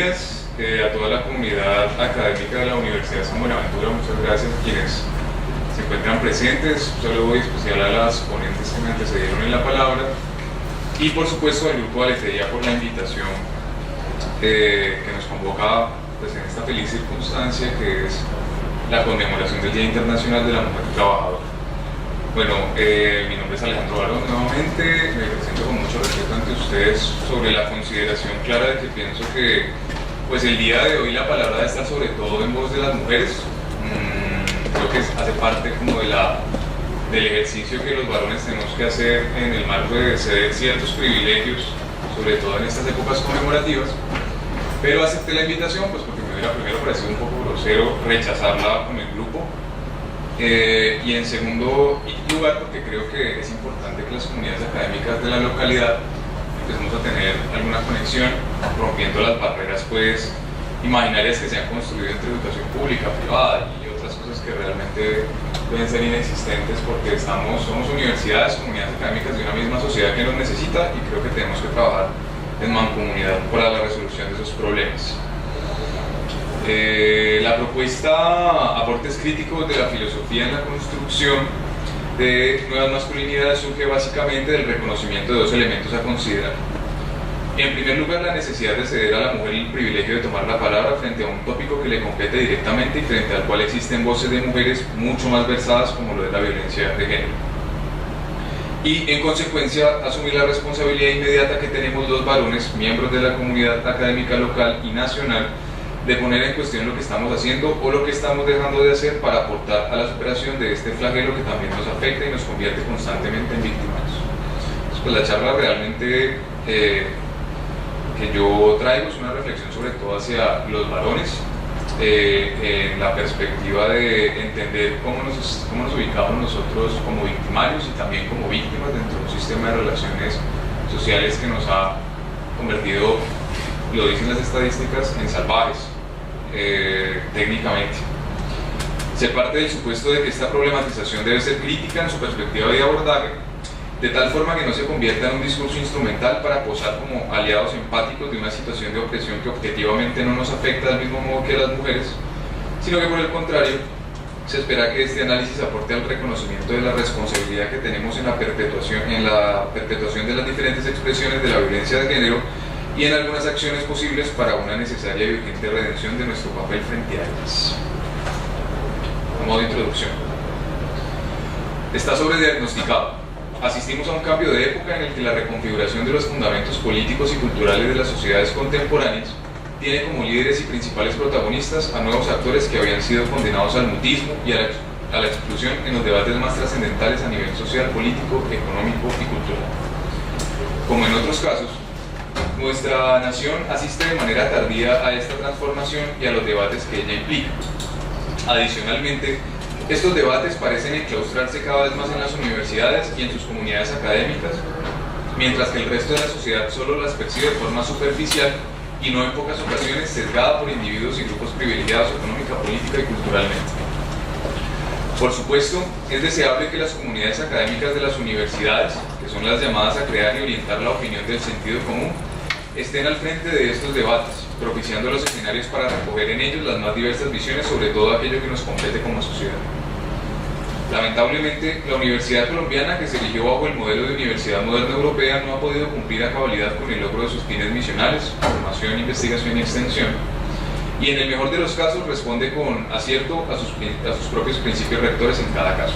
días a toda la comunidad académica de la Universidad de San Buenaventura. Muchas gracias a quienes se encuentran presentes. Un saludo especial a las ponentes que me antecedieron en la palabra y por supuesto al Grupo Aleteía por la invitación que nos convoca pues, en esta feliz circunstancia que es la conmemoración del Día Internacional de la Mujer Trabajadora. Bueno, mi nombre es Alejandro Barón nuevamente, me presento con mucho respeto ante ustedes sobre la consideración clara de que pienso que pues el día de hoy la palabra debe estar sobre todo en voz de las mujeres. Creo que hace parte como del ejercicio que los varones tenemos que hacer en el marco de ceder ciertos privilegios, sobre todo en estas épocas conmemorativas, pero acepté la invitación pues porque me hubiera primero parecido un poco grosero rechazarla con el grupo. Y en segundo lugar, porque creo que es importante que las comunidades académicas de la localidad empecemos a tener alguna conexión, rompiendo las barreras pues, imaginarias que se han construido entre educación pública, privada y otras cosas que realmente pueden ser inexistentes porque somos universidades, comunidades académicas de una misma sociedad que nos necesita y creo que tenemos que trabajar en mancomunidad para la resolución de esos problemas. La propuesta Aportes críticos de la filosofía en la construcción de nuevas masculinidades surge básicamente del reconocimiento de dos elementos a considerar. En primer lugar, la necesidad de ceder a la mujer el privilegio de tomar la palabra frente a un tópico que le compete directamente y frente al cual existen voces de mujeres mucho más versadas como lo es la violencia de género. Y en consecuencia, asumir la responsabilidad inmediata que tenemos los varones, miembros de la comunidad académica local y nacional, de poner en cuestión lo que estamos haciendo o lo que estamos dejando de hacer para aportar a la superación de este flagelo que también nos afecta y nos convierte constantemente en víctimas. Pues la charla realmente que yo traigo es una reflexión sobre todo hacia los varones, en la perspectiva de entender cómo nos ubicamos nosotros como victimarios y también como víctimas dentro de un sistema de relaciones sociales que nos ha convertido, lo dicen las estadísticas, en salvajes, técnicamente. Se parte del supuesto de que esta problematización debe ser crítica en su perspectiva de abordaje, de tal forma que no se convierta en un discurso instrumental para posar como aliados empáticos de una situación de opresión que objetivamente no nos afecta del mismo modo que a las mujeres, sino que por el contrario, se espera que este análisis aporte al reconocimiento de la responsabilidad que tenemos en la perpetuación de las diferentes expresiones de la violencia de género y en algunas acciones posibles para una necesaria y urgente redención de nuestro papel frente a ellas. A modo de introducción. Está sobrediagnosticado. Asistimos a un cambio de época en el que la reconfiguración de los fundamentos políticos y culturales de las sociedades contemporáneas tiene como líderes y principales protagonistas a nuevos actores que habían sido condenados al mutismo y a la exclusión en los debates más trascendentales a nivel social, político, económico y cultural. Como en otros casos, nuestra nación asiste de manera tardía a esta transformación y a los debates que ella implica. Adicionalmente, estos debates parecen enclaustrarse cada vez más en las universidades y en sus comunidades académicas, mientras que el resto de la sociedad solo las percibe de forma superficial y no en pocas ocasiones sesgada por individuos y grupos privilegiados económica, política y culturalmente. Por supuesto, es deseable que las comunidades académicas de las universidades, que son las llamadas a crear y orientar la opinión del sentido común, estén al frente de estos debates, propiciando los escenarios para recoger en ellos las más diversas visiones sobre todo aquello que nos compete como sociedad. Lamentablemente, la Universidad Colombiana, que se erigió bajo el modelo de Universidad Moderna Europea, no ha podido cumplir a cabalidad con el logro de sus fines misionales, formación, investigación y extensión, y en el mejor de los casos responde con acierto a sus propios principios rectores en cada caso.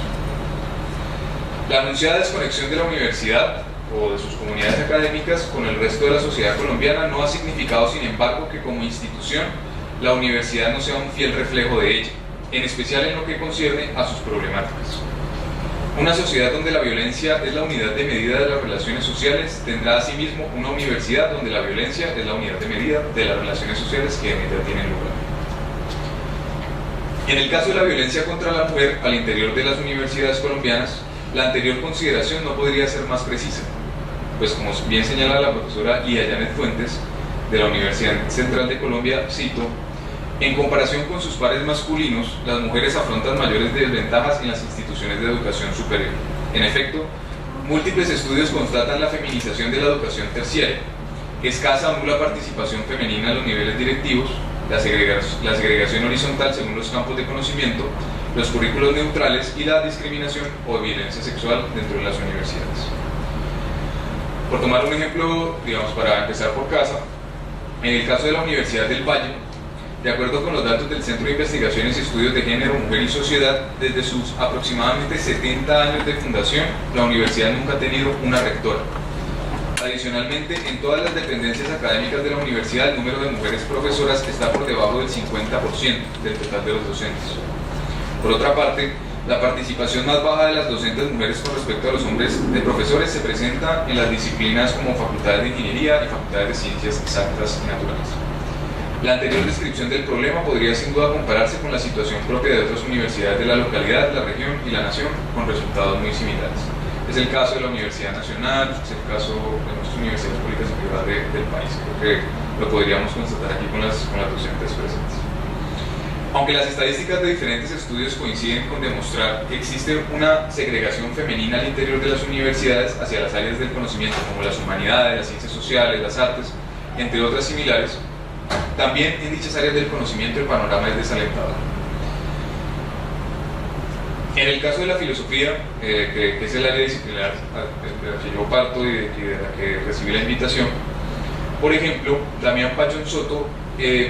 La anunciada desconexión de la universidad o de sus comunidades académicas con el resto de la sociedad colombiana no ha significado, sin embargo, que como institución la universidad no sea un fiel reflejo de ella, en especial en lo que concierne a sus problemáticas. Una sociedad donde la violencia es la unidad de medida de las relaciones sociales tendrá asimismo una universidad donde la violencia es la unidad de medida de las relaciones sociales que en ella tienen lugar. En el caso de la violencia contra la mujer al interior de las universidades colombianas, la anterior consideración no podría ser más precisa, pues como bien señala la profesora Lía Janet Fuentes de la Universidad Central de Colombia, cito, en comparación con sus pares masculinos, las mujeres afrontan mayores desventajas en las instituciones de educación superior. En efecto, múltiples estudios constatan la feminización de la educación terciaria. escasa o nula participación femenina en los niveles directivos, la segregación horizontal según los campos de conocimiento, los currículos neutrales y la discriminación o violencia sexual dentro de las universidades. Por tomar un ejemplo, digamos, para empezar por casa, en el caso de la Universidad del Valle, de acuerdo con los datos del Centro de Investigaciones y Estudios de Género, Mujer y Sociedad, desde sus aproximadamente 70 años de fundación, la universidad nunca ha tenido una rectora. Adicionalmente, en todas las dependencias académicas de la universidad, el número de mujeres profesoras está por debajo del 50% del total de los docentes. Por otra parte, la participación más baja de las docentes mujeres con respecto a los hombres de profesores se presenta en las disciplinas como facultades de ingeniería y facultades de ciencias exactas y naturales. La anterior descripción del problema podría sin duda compararse con la situación propia de otras universidades de la localidad, la región y la nación, con resultados muy similares. Es el caso de la Universidad Nacional, es el caso de nuestras universidades públicas y privadas del país. Creo que lo podríamos constatar aquí con las docentes presentes. Aunque las estadísticas de diferentes estudios coinciden con demostrar que existe una segregación femenina al interior de las universidades hacia las áreas del conocimiento como las humanidades, las ciencias sociales, las artes, entre otras similares, también en dichas áreas del conocimiento el panorama es desalentador. En el caso de la filosofía, que es el área disciplinar de la que yo parto y de la que recibí la invitación, por ejemplo, Damián Pachón Soto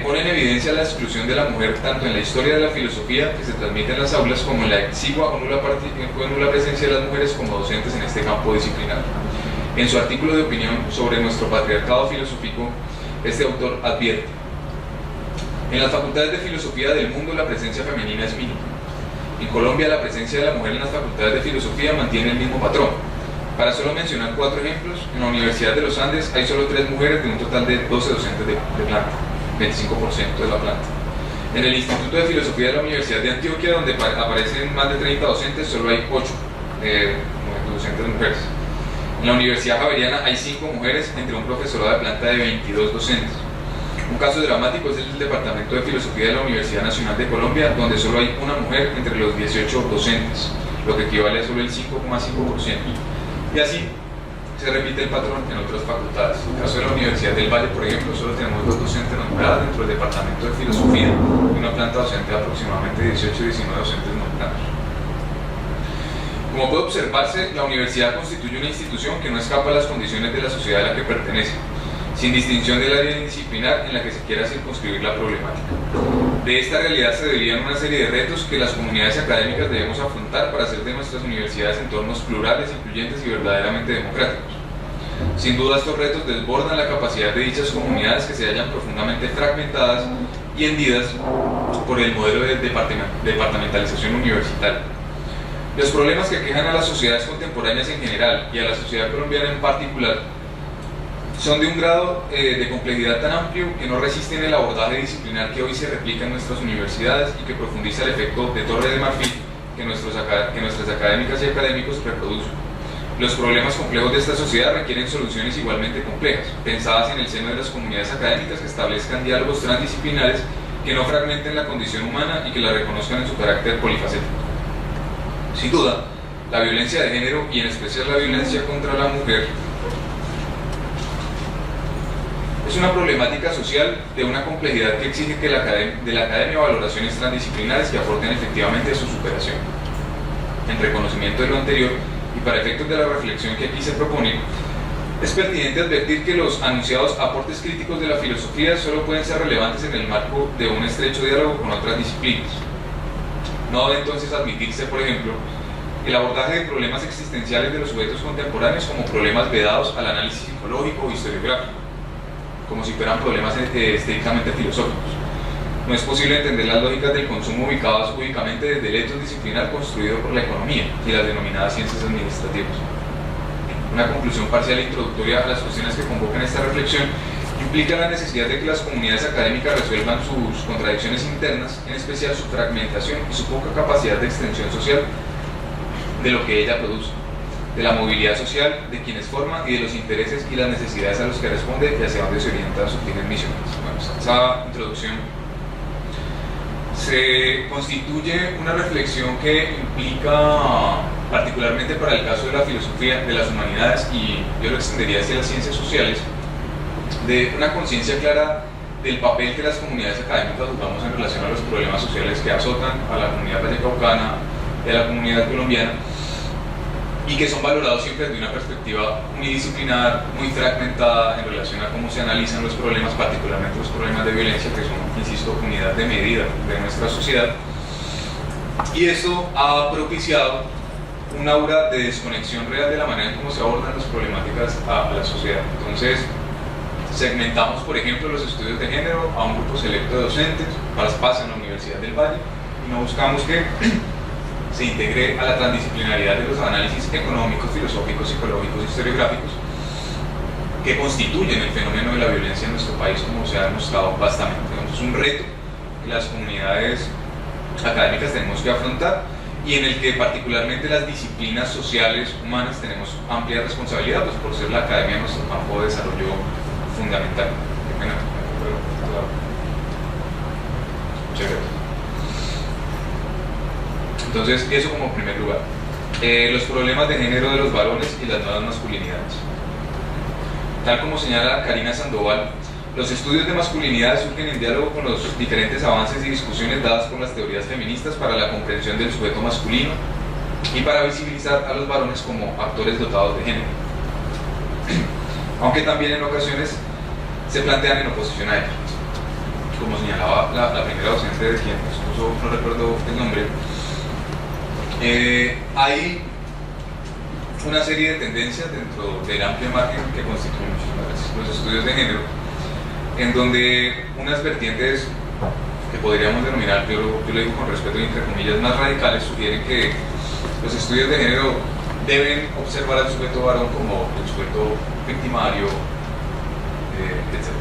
pone en evidencia la exclusión de la mujer tanto en la historia de la filosofía que se transmite en las aulas como en la exigua o nula presencia de las mujeres como docentes en este campo disciplinar. En su artículo de opinión sobre nuestro patriarcado filosófico, este autor advierte: en las facultades de filosofía del mundo la presencia femenina es mínima. En Colombia la presencia de la mujer en las facultades de filosofía mantiene el mismo patrón. Para solo mencionar 4 ejemplos, en la Universidad de los Andes hay solo 3 mujeres de un total de 12 docentes de planta, 25% de la planta. En el Instituto de Filosofía de la Universidad de Antioquia, donde aparecen más de 30 docentes, solo hay 8 docentes mujeres. En la Universidad Javeriana hay 5 mujeres entre un profesorado de planta de 22 docentes. Un caso dramático es el Departamento de Filosofía de la Universidad Nacional de Colombia, donde solo hay una mujer entre los 18 docentes, lo que equivale a solo el 5,5%. Y así se repite el patrón en otras facultades. En el caso de la Universidad del Valle, por ejemplo, solo tenemos 2 docentes nombradas dentro del Departamento de Filosofía y una planta docente de aproximadamente 18-19 docentes nombrados. Como puede observarse, la universidad constituye una institución que no escapa a las condiciones de la sociedad a la que pertenece, sin distinción del área disciplinar en la que se quiera circunscribir la problemática. De esta realidad se derivan una serie de retos que las comunidades académicas debemos afrontar para hacer de nuestras universidades entornos plurales, incluyentes y verdaderamente democráticos. Sin duda, estos retos desbordan la capacidad de dichas comunidades que se hallan profundamente fragmentadas y hendidas por el modelo de departamentalización universitaria. Los problemas que aquejan a las sociedades contemporáneas en general y a la sociedad colombiana en particular son de un grado de complejidad tan amplio que no resisten el abordaje disciplinar que hoy se replica en nuestras universidades y que profundiza el efecto de torre de marfil que nuestras académicas y académicos reproducen. Los problemas complejos de esta sociedad requieren soluciones igualmente complejas, pensadas en el seno de las comunidades académicas que establezcan diálogos transdisciplinares que no fragmenten la condición humana y que la reconozcan en su carácter polifacético. Sin duda, la violencia de género y en especial la violencia contra la mujer es una problemática social de una complejidad que exige de la academia valoraciones transdisciplinares que aporten efectivamente a su superación. En reconocimiento de lo anterior y para efectos de la reflexión que aquí se propone, es pertinente advertir que los anunciados aportes críticos de la filosofía solo pueden ser relevantes en el marco de un estrecho diálogo con otras disciplinas. No debe entonces admitirse, por ejemplo, el abordaje de problemas existenciales de los sujetos contemporáneos como problemas vedados al análisis psicológico o historiográfico, como si fueran problemas estrictamente filosóficos. No es posible entender las lógicas del consumo ubicadas únicamente desde el etos disciplinar construido por la economía y las denominadas ciencias administrativas. Una conclusión parcial e introductoria a las cuestiones que convocan esta reflexión implica la necesidad de que las comunidades académicas resuelvan sus contradicciones internas, en especial su fragmentación y su poca capacidad de extensión social de lo que ella produce, de la movilidad social de quienes forman y de los intereses y las necesidades a los que responde y hacia dónde se orientan sus fines misionales. Bueno, esa introducción se constituye una reflexión que implica, particularmente para el caso de la filosofía, de las humanidades, y yo lo extendería hacia las ciencias sociales, de una conciencia clara del papel que las comunidades académicas jugamos en relación a los problemas sociales que azotan a la comunidad vallecaucana y a la comunidad colombiana, y que son valorados siempre desde una perspectiva unidisciplinar, muy fragmentada en relación a cómo se analizan los problemas, particularmente los problemas de violencia, que son, insisto, unidad de medida de nuestra sociedad. Y esto ha propiciado un aura de desconexión real de la manera en cómo se abordan las problemáticas a la sociedad. Entonces, segmentamos, por ejemplo, los estudios de género a un grupo selecto de docentes, para pasa en la Universidad del Valle, y no buscamos que se integre a la transdisciplinaridad de los análisis económicos, filosóficos, psicológicos, historiográficos, que constituyen el fenómeno de la violencia en nuestro país, como se ha demostrado bastante. Es un reto que las comunidades académicas tenemos que afrontar, y en el que particularmente las disciplinas sociales humanas tenemos amplia responsabilidad, pues por ser la academia nuestro campo de desarrollo fundamental. Muchas gracias. Entonces, eso como primer lugar. Los problemas de género de los varones y las nuevas masculinidades. Tal como señala Karina Sandoval, los estudios de masculinidad surgen en diálogo con los diferentes avances y discusiones dadas por las teorías feministas para la comprensión del sujeto masculino y para visibilizar a los varones como actores dotados de género, aunque también en ocasiones se plantean en oposición a ellos. Como señalaba la primera docente de quien expuso, no recuerdo el nombre, hay una serie de tendencias dentro del amplio margen que constituyen los estudios de género, en donde unas vertientes que podríamos denominar, yo lo digo con respeto y entre comillas, más radicales, sugieren que los estudios de género deben observar al sujeto varón como el sujeto victimario, etc.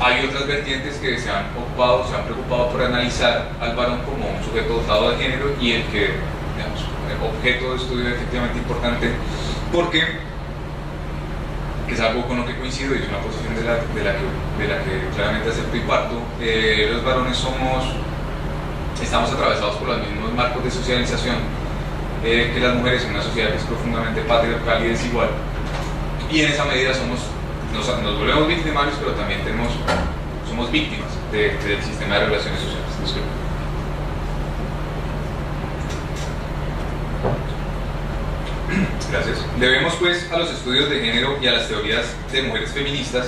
Hay otras vertientes que se han preocupado por analizar al varón como un sujeto dotado de género y el que, digamos, el objeto de estudio es efectivamente importante porque es algo con lo que coincido y es una posición de la que claramente acepto y parto. Los varones estamos atravesados por los mismos marcos de socialización que las mujeres en una sociedad que es profundamente patriarcal y desigual, y en esa medida nos volvemos victimarios, pero también somos víctimas del sistema de relaciones sociales. Gracias. Debemos pues a los estudios de género y a las teorías de mujeres feministas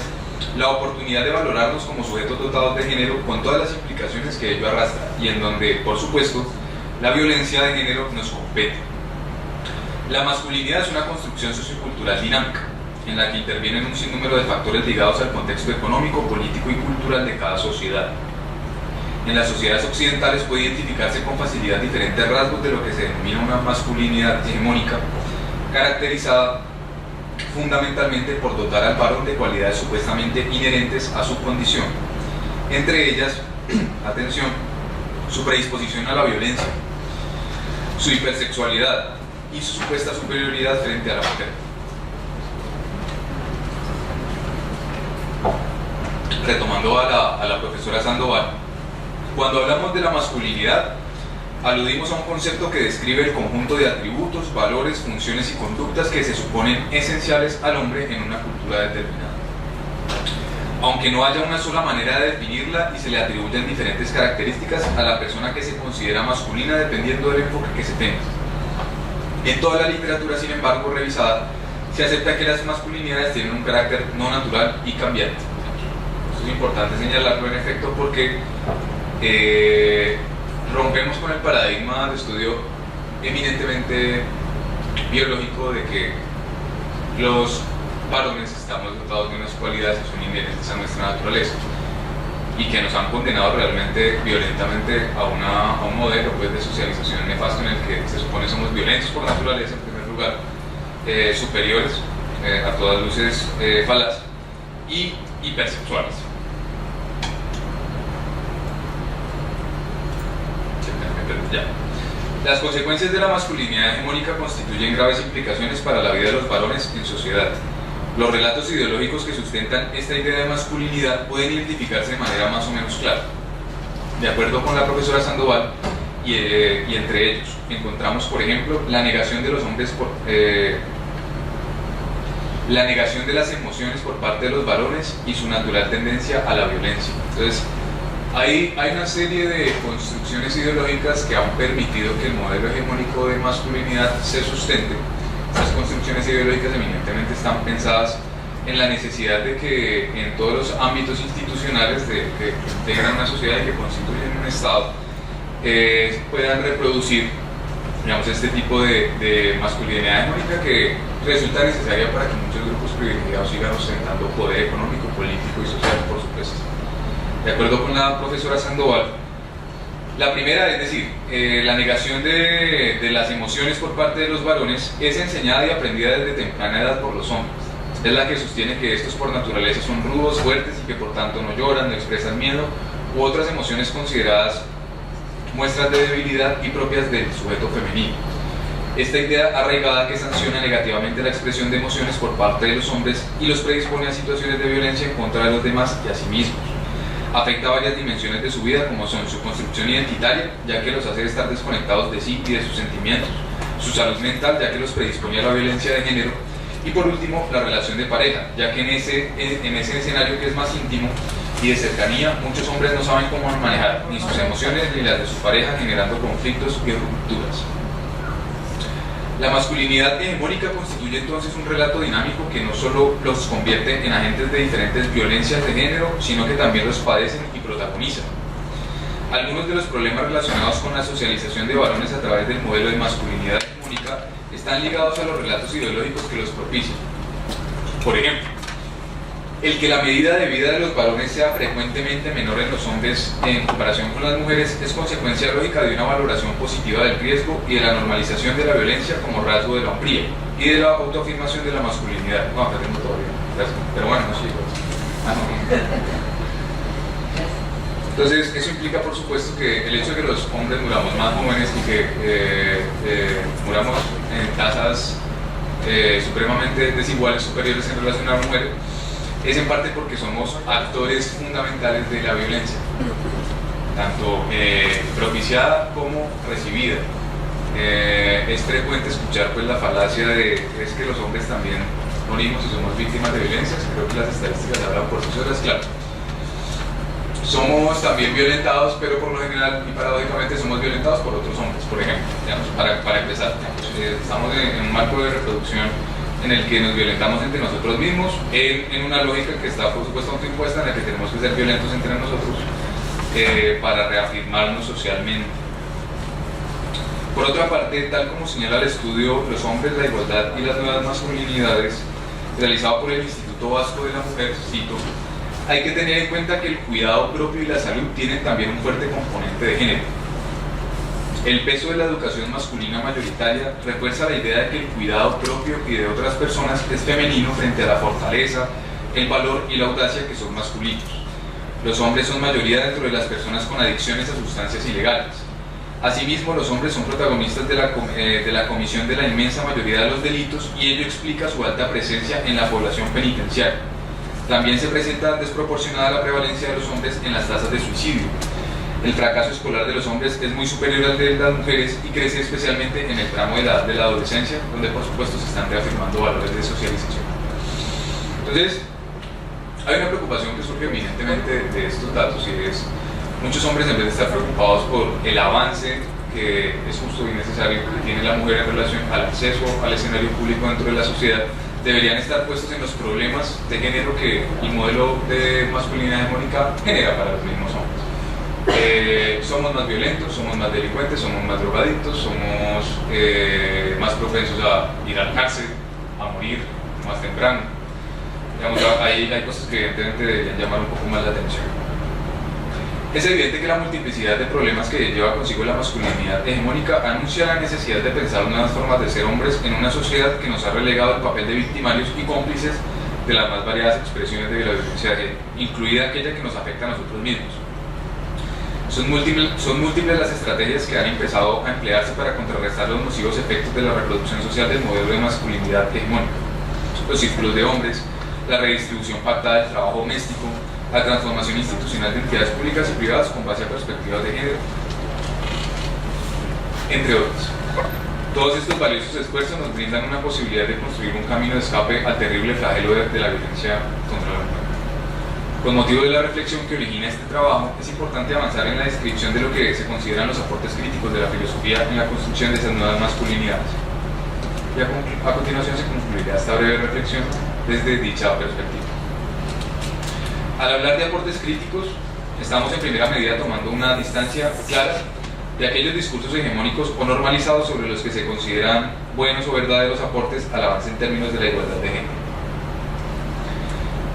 la oportunidad de valorarnos como sujetos dotados de género con todas las implicaciones que ello arrastra, y en donde, por supuesto, la violencia de género nos compete. La masculinidad es una construcción sociocultural dinámica, en la que intervienen un sinnúmero de factores ligados al contexto económico, político y cultural de cada sociedad. En las sociedades occidentales puede identificarse con facilidad diferentes rasgos de lo que se denomina una masculinidad hegemónica, caracterizada fundamentalmente por dotar al varón de cualidades supuestamente inherentes a su condición, entre ellas, atención, su predisposición a la violencia, su hipersexualidad y su supuesta superioridad frente a la mujer. Retomando a la profesora Sandoval, cuando hablamos de la masculinidad, aludimos a un concepto que describe el conjunto de atributos, valores, funciones y conductas que se suponen esenciales al hombre en una cultura determinada. Aunque no haya una sola manera de definirla y se le atribuyen diferentes características a la persona que se considera masculina dependiendo del enfoque que se tenga. En toda la literatura, sin embargo, revisada, se acepta que las masculinidades tienen un carácter no natural y cambiante. Esto es importante señalarlo en efecto porque rompemos con el paradigma de estudio eminentemente biológico de que los varones estamos dotados de unas cualidades que son inherentes a nuestra naturaleza y que nos han condenado realmente violentamente a un modelo pues, de socialización nefasto en el que se supone somos violentos por naturaleza en primer lugar, superiores a todas luces falaz y hipersexuales. Ya. Las consecuencias de la masculinidad hegemónica constituyen graves implicaciones para la vida de los varones en sociedad. Los relatos ideológicos que sustentan esta idea de masculinidad pueden identificarse de manera más o menos clara. De acuerdo con la profesora Sandoval, y entre ellos encontramos, por ejemplo, la negación de los hombres la negación de las emociones por parte de los varones y su natural tendencia a la violencia. Entonces, hay una serie de construcciones ideológicas que han permitido que el modelo hegemónico de masculinidad se sustente. Estas construcciones ideológicas eminentemente están pensadas en la necesidad de que en todos los ámbitos institucionales que integran una sociedad y que constituyen un Estado puedan reproducir, digamos, este tipo de masculinidad hegemónica que resulta necesaria para que muchos grupos privilegiados sigan ostentando poder económico, político y social, por supuesto. De acuerdo con la profesora Sandoval, la primera, es decir, la negación de las emociones por parte de los varones es enseñada y aprendida desde temprana edad por los hombres. Es la que sostiene que estos por naturaleza son rudos, fuertes y que por tanto no lloran, no expresan miedo u otras emociones consideradas muestras de debilidad y propias del sujeto femenino. Esta idea arraigada que sanciona negativamente la expresión de emociones por parte de los hombres y los predispone a situaciones de violencia en contra de los demás y a sí mismos. Afecta varias dimensiones de su vida, como son su construcción identitaria, ya que los hace estar desconectados de sí y de sus sentimientos, su salud mental, ya que los predispone a la violencia de género, y por último, la relación de pareja, ya que en ese escenario que es más íntimo y de cercanía, muchos hombres no saben cómo manejar ni sus emociones ni las de su pareja, generando conflictos y rupturas. La masculinidad hegemónica constituye entonces un relato dinámico que no solo los convierte en agentes de diferentes violencias de género, sino que también los padecen y protagonizan. Algunos de los problemas relacionados con la socialización de varones a través del modelo de masculinidad hegemónica están ligados a los relatos ideológicos que los propician. Por ejemplo, el que la medida de vida de los varones sea frecuentemente menor en los hombres en comparación con las mujeres es consecuencia lógica de una valoración positiva del riesgo y de la normalización de la violencia como rasgo de la hombría y de la autoafirmación de la masculinidad. No, acá tengo todavía. Gracias. Pero bueno, no sigo. Entonces, eso implica, por supuesto, que el hecho de que los hombres muramos más jóvenes y que muramos en tasas supremamente desiguales, superiores en relación a la mujer, es en parte porque somos actores fundamentales de la violencia, tanto propiciada como recibida. Es frecuente escuchar pues la falacia de es que los hombres también morimos y somos víctimas de violencias. Creo que las estadísticas hablan por sí solas, claro. Somos también violentados, pero por lo general y paradójicamente somos violentados por otros hombres, por ejemplo, digamos, para empezar. Estamos en un marco de reproducción en el que nos violentamos entre nosotros mismos, en una lógica que está por supuesto autoimpuesta, en la que tenemos que ser violentos entre nosotros para reafirmarnos socialmente. Por otra parte, tal como señala el estudio Los hombres, la igualdad y las nuevas masculinidades, realizado por el Instituto Vasco de la Mujer, cito, hay que tener en cuenta que el cuidado propio y la salud tienen también un fuerte componente de género. El peso de la educación masculina mayoritaria refuerza la idea de que el cuidado propio y de otras personas es femenino frente a la fortaleza, el valor y la audacia que son masculinos. Los hombres son mayoría dentro de las personas con adicciones a sustancias ilegales. Asimismo, los hombres son protagonistas de la comisión de la inmensa mayoría de los delitos y ello explica su alta presencia en la población penitenciaria. También se presenta desproporcionada la prevalencia de los hombres en las tasas de suicidio. El fracaso escolar de los hombres es muy superior al de las mujeres y crece especialmente en el tramo de la edad de la adolescencia, donde por supuesto se están reafirmando valores de socialización. Entonces, hay una preocupación que surge evidentemente de estos datos y es muchos hombres, en vez de estar preocupados por el avance que es justo y necesario que tiene la mujer en relación al acceso al escenario público dentro de la sociedad, deberían estar puestos en los problemas de género que el modelo de masculinidad hegemónica genera para los mismos hombres. Somos más violentos, somos más delincuentes, somos más drogadictos, somos más propensos a ir a la cárcel, a morir más temprano. Digamos, hay cosas que evidentemente deberían llamar un poco más la atención. Es evidente que la multiplicidad de problemas que lleva consigo la masculinidad hegemónica anuncia la necesidad de pensar nuevas formas de ser hombres en una sociedad que nos ha relegado el papel de victimarios y cómplices de las más variadas expresiones de la violencia de género, incluida aquella que nos afecta a nosotros mismos. Son múltiples las estrategias que han empezado a emplearse para contrarrestar los nocivos efectos de la reproducción social del modelo de masculinidad hegemónica. Los círculos de hombres, la redistribución pactada del trabajo doméstico, la transformación institucional de entidades públicas y privadas con base a perspectivas de género, entre otras. Todos estos valiosos esfuerzos nos brindan una posibilidad de construir un camino de escape al terrible flagelo de la violencia contra la mujer. Con motivo de la reflexión que origina este trabajo, es importante avanzar en la descripción de lo que se consideran los aportes críticos de la filosofía en la construcción de esas nuevas masculinidades. Y a continuación se concluirá esta breve reflexión desde dicha perspectiva. Al hablar de aportes críticos, estamos en primera medida tomando una distancia clara de aquellos discursos hegemónicos o normalizados sobre los que se consideran buenos o verdaderos aportes al avance en términos de la igualdad de género.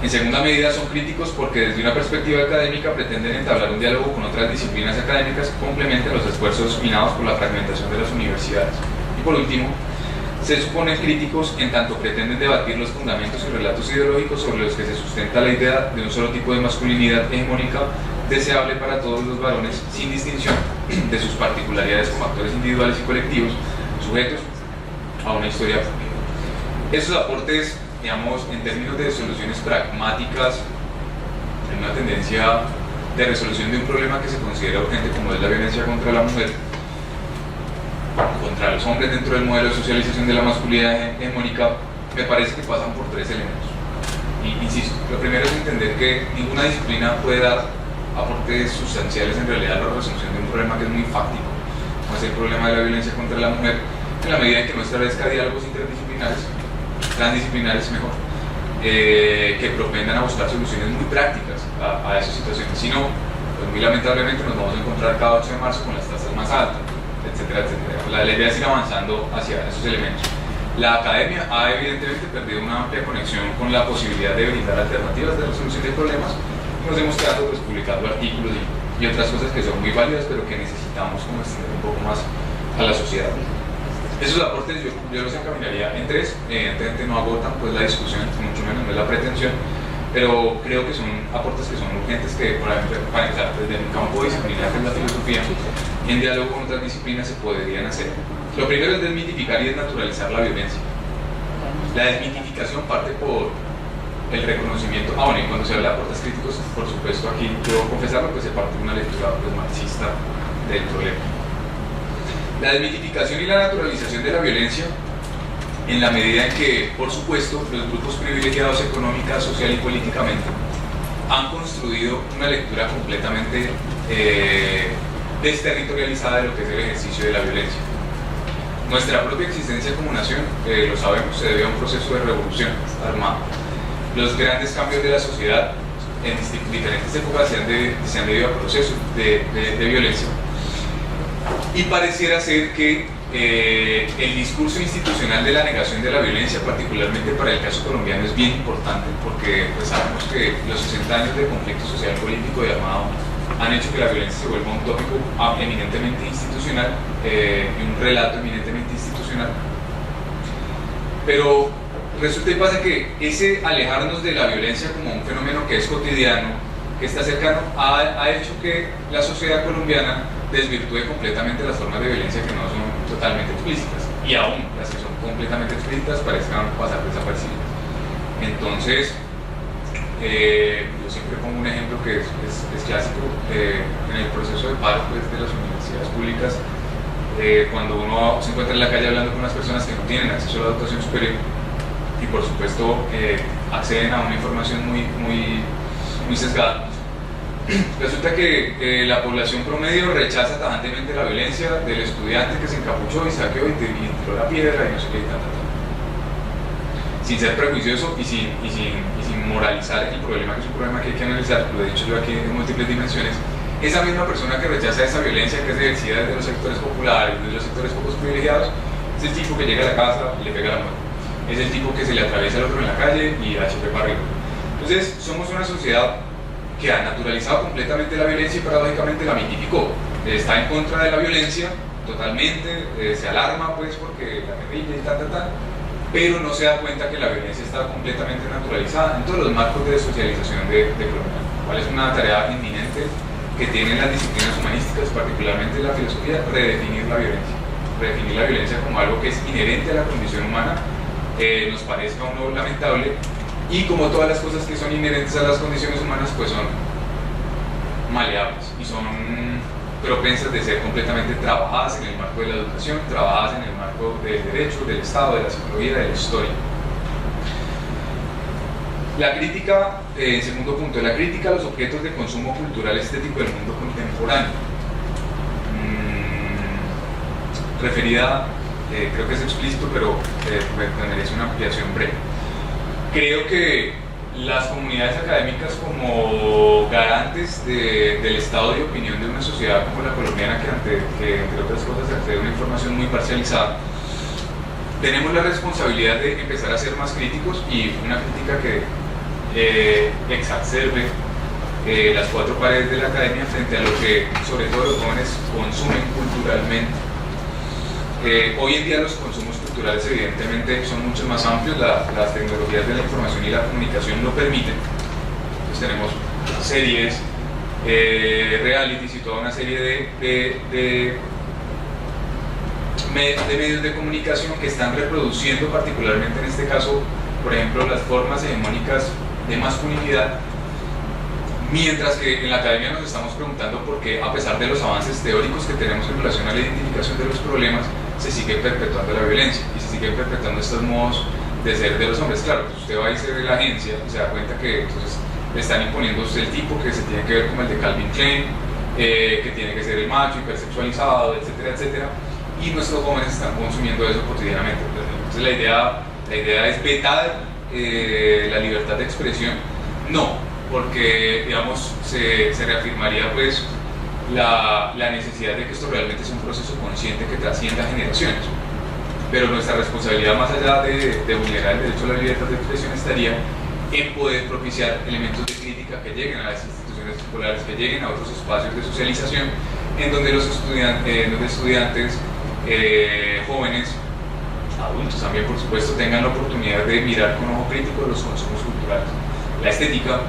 En segunda medida, son críticos porque desde una perspectiva académica pretenden entablar un diálogo con otras disciplinas académicas que complementen los esfuerzos minados por la fragmentación de las universidades. Y por último, se suponen críticos en tanto pretenden debatir los fundamentos y relatos ideológicos sobre los que se sustenta la idea de un solo tipo de masculinidad hegemónica deseable para todos los varones, sin distinción de sus particularidades como actores individuales y colectivos, sujetos a una historia pública. Esos aportes, digamos, en términos de soluciones pragmáticas, en una tendencia de resolución de un problema que se considera urgente como es la violencia contra la mujer, contra los hombres dentro del modelo de socialización de la masculinidad hegemónica, me parece que pasan por tres elementos. Y insisto, lo primero es entender que ninguna disciplina puede dar aportes sustanciales en realidad a la resolución de un problema que es muy fáctico, como es el problema de la violencia contra la mujer, en la medida en que no establezca diálogos interdisciplinares, transdisciplinares mejor, que propendan a buscar soluciones muy prácticas a esas situaciones. Si no, pues muy lamentablemente nos vamos a encontrar cada 8 de marzo con las tasas más altas, etcétera, etcétera. La idea es ir avanzando hacia esos elementos. La academia ha evidentemente perdido una amplia conexión con la posibilidad de brindar alternativas de resolución de problemas. Nos hemos quedado pues, publicando artículos y otras cosas que son muy válidas, pero que necesitamos como extender un poco más a la sociedad. Esos aportes yo los encaminaría en tres. Evidentemente no agotan pues, la discusión, mucho menos no es la pretensión, pero creo que son aportes que son urgentes que para empezar desde mi campo disciplinar, que es la filosofía, en diálogo con otras disciplinas se podrían hacer. Lo primero es desmitificar y desnaturalizar la violencia. La desmitificación parte por el reconocimiento, bueno, y cuando se habla de aportes críticos, por supuesto aquí quiero confesarlo, pues se parte de una lectura pues, marxista del problema. La desmitificación y la naturalización de la violencia, en la medida en que, por supuesto, los grupos privilegiados económica, social y políticamente han construido una lectura completamente desterritorializada de lo que es el ejercicio de la violencia. Nuestra propia existencia como nación, lo sabemos, se debe a un proceso de revolución armada. Los grandes cambios de la sociedad en diferentes épocas se han debido a procesos de violencia. Y pareciera ser que el discurso institucional de la negación de la violencia, particularmente para el caso colombiano, es bien importante porque pues, sabemos que los 60 años de conflicto social, político y armado han hecho que la violencia se vuelva un tópico eminentemente institucional y un relato eminentemente institucional. Pero resulta y pasa que ese alejarnos de la violencia como un fenómeno que es cotidiano, que está cercano, ha hecho que la sociedad colombiana desvirtúe completamente las formas de violencia que no son totalmente explícitas, y aún las que son completamente explícitas parezcan pasar desapercibidas. Entonces, yo siempre pongo un ejemplo que es clásico en el proceso de paro pues, de las universidades públicas, cuando uno se encuentra en la calle hablando con unas personas que no tienen acceso a la educación superior y por supuesto acceden a una información muy sesgada. Resulta que la población promedio rechaza tajantemente la violencia del estudiante que se encapuchó y saqueó y tiró la piedra y no sé qué, sin ser prejuicioso y sin moralizar el problema, que es un problema que hay que analizar, lo he dicho yo aquí en múltiples dimensiones. Esa misma persona que rechaza esa violencia que es ejercida desde los sectores populares, desde los sectores pocos privilegiados, es el tipo que llega a la casa y le pega a la muerte. Es el tipo que se le atraviesa al otro en la calle y HP para arriba. Entonces, somos una sociedad que ha naturalizado completamente la violencia y paradójicamente la mitificó. Está en contra de la violencia totalmente, se alarma pues porque la guerrilla y tal, pero no se da cuenta que la violencia está completamente naturalizada en todos los marcos de socialización de Colombia, cual es una tarea inminente que tienen las disciplinas humanísticas, particularmente la filosofía, redefinir la violencia como algo que es inherente a la condición humana, nos parezca o no lamentable, y como todas las cosas que son inherentes a las condiciones humanas, pues son maleables y son propensas de ser completamente trabajadas en el marco de la educación, trabajadas en el marco del derecho, del Estado, de la psicología, de la historia. La crítica, segundo punto, la crítica a los objetos de consumo cultural estético del mundo contemporáneo. Referida, creo que es explícito, pero me merece una ampliación breve. Creo que las comunidades académicas, como garantes del estado de opinión de una sociedad como la colombiana, que entre otras cosas accede a una información muy parcializada, tenemos la responsabilidad de empezar a ser más críticos, y una crítica que exacerbe las cuatro paredes de la academia frente a lo que sobre todo los jóvenes consumen culturalmente. Hoy en día los consumos culturales evidentemente son mucho más amplios, las tecnologías de la información y la comunicación lo permiten. Entonces tenemos series, realities y toda una serie de medios de comunicación que están reproduciendo, particularmente en este caso, por ejemplo, las formas hegemónicas de masculinidad, mientras que en la academia nos estamos preguntando por qué, a pesar de los avances teóricos que tenemos en relación a la identificación de los problemas, se sigue perpetuando la violencia y se siguen perpetuando estos modos de ser de los hombres. Claro, pues usted va y se ve la agencia y se da cuenta que entonces le están imponiendo el tipo que se tiene que ver como el de Calvin Klein, que tiene que ser el macho hipersexualizado, etcétera, etcétera, y nuestros jóvenes están consumiendo eso cotidianamente. Entonces la idea es vetar la libertad de expresión. No, porque digamos se reafirmaría pues la necesidad de que esto realmente sea un proceso consciente que trascienda generaciones. Pero nuestra responsabilidad, más allá de vulnerar el derecho a la libertad de expresión, estaría en poder propiciar elementos de crítica que lleguen a las instituciones escolares, que lleguen a otros espacios de socialización, en donde los estudiantes, jóvenes, adultos también por supuesto, tengan la oportunidad de mirar con ojo crítico los consumos culturales. La estética,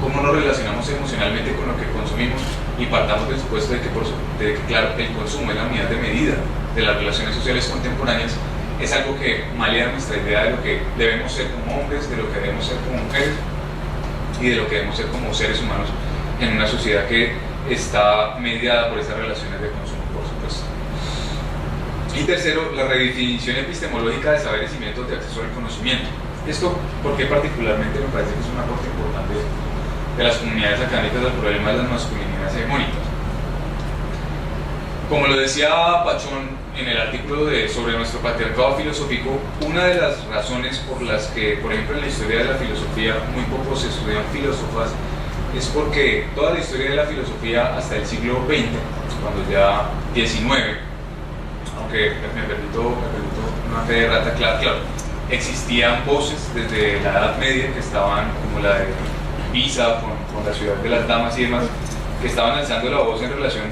cómo nos relacionamos emocionalmente con lo que consumimos, y partamos del supuesto de que claro, el consumo es la unidad de medida de las relaciones sociales contemporáneas, es algo que malea nuestra idea de lo que debemos ser como hombres, de lo que debemos ser como mujeres y de lo que debemos ser como seres humanos en una sociedad que está mediada por esas relaciones de consumo, por supuesto. Y tercero, la redefinición epistemológica de saberes y métodos de acceso al conocimiento. Esto, porque particularmente me parece que es un aporte importante de las comunidades académicas al problema de las masculinidades hegemónicas. Como lo decía Pachón en el artículo sobre nuestro patriarcado filosófico, una de las razones por las que, por ejemplo, en la historia de la filosofía muy poco se estudian filósofas, es porque toda la historia de la filosofía hasta el siglo XX, cuando ya XIX, aunque me permito una fe de rata, claro, existían voces desde la Edad Media que estaban, como la de Pisa, con la ciudad de las damas y demás, que estaban alzando la voz en relación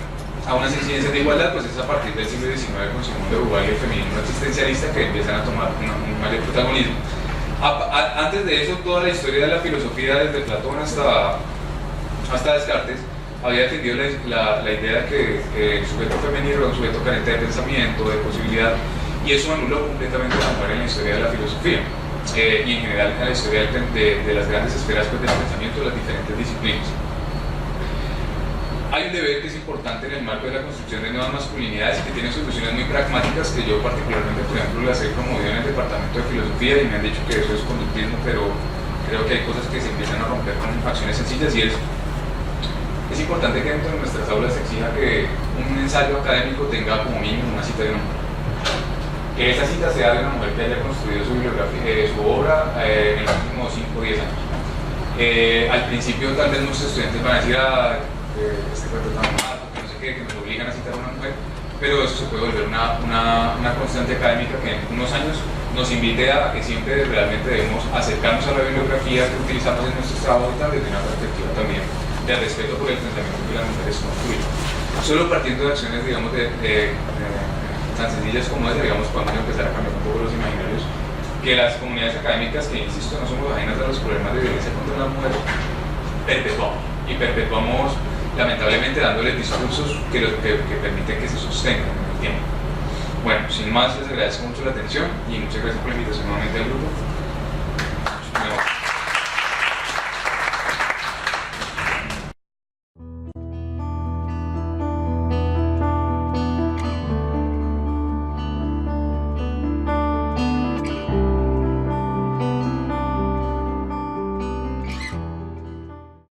a unas exigencias de igualdad. Pues es a partir del siglo XIX, con Simón de Beauvoir y el feminismo existencialista, que empiezan a tomar un mayor protagonismo. Antes de eso, toda la historia de la filosofía, desde Platón hasta Descartes, había defendido la idea de que el sujeto femenino era un sujeto carente de pensamiento, de posibilidad, y eso anuló completamente la mujer en la historia de la filosofía, y en general en la historia de las grandes esferas del pensamiento de las diferentes disciplinas. Hay un deber que es importante en el marco de la construcción de nuevas masculinidades y que tiene soluciones muy pragmáticas, que yo particularmente, por ejemplo, las he promovido en el departamento de filosofía, y me han dicho que eso es conductismo, pero creo que hay cosas que se empiezan a romper con acciones sencillas, y es importante que dentro de nuestras aulas se exija que un ensayo académico tenga como mínimo una cita de una mujer. Que esa cita sea de una mujer que haya construido su bibliografía, su obra en los últimos 5 o 10 años. Al principio tal vez muchos estudiantes van a decir este cuento tan mal, que no sé qué, que nos obligan a citar a una mujer, pero eso se puede volver una constante académica que en unos años nos invite a que siempre realmente debemos acercarnos a la bibliografía que utilizamos en nuestros trabajos y tal, desde una perspectiva también de respeto por el pensamiento que las mujeres construyen. Solo partiendo de acciones, digamos, tan sencillas como esa, digamos, podemos empezar a cambiar un poco los imaginarios, que las comunidades académicas, que insisto, no somos ajenas a los problemas de violencia contra la mujer, perpetuamos lamentablemente dándoles discursos que permiten que se sostengan en el tiempo. Bueno, sin más, les agradezco mucho la atención y muchas gracias por la invitación nuevamente al grupo.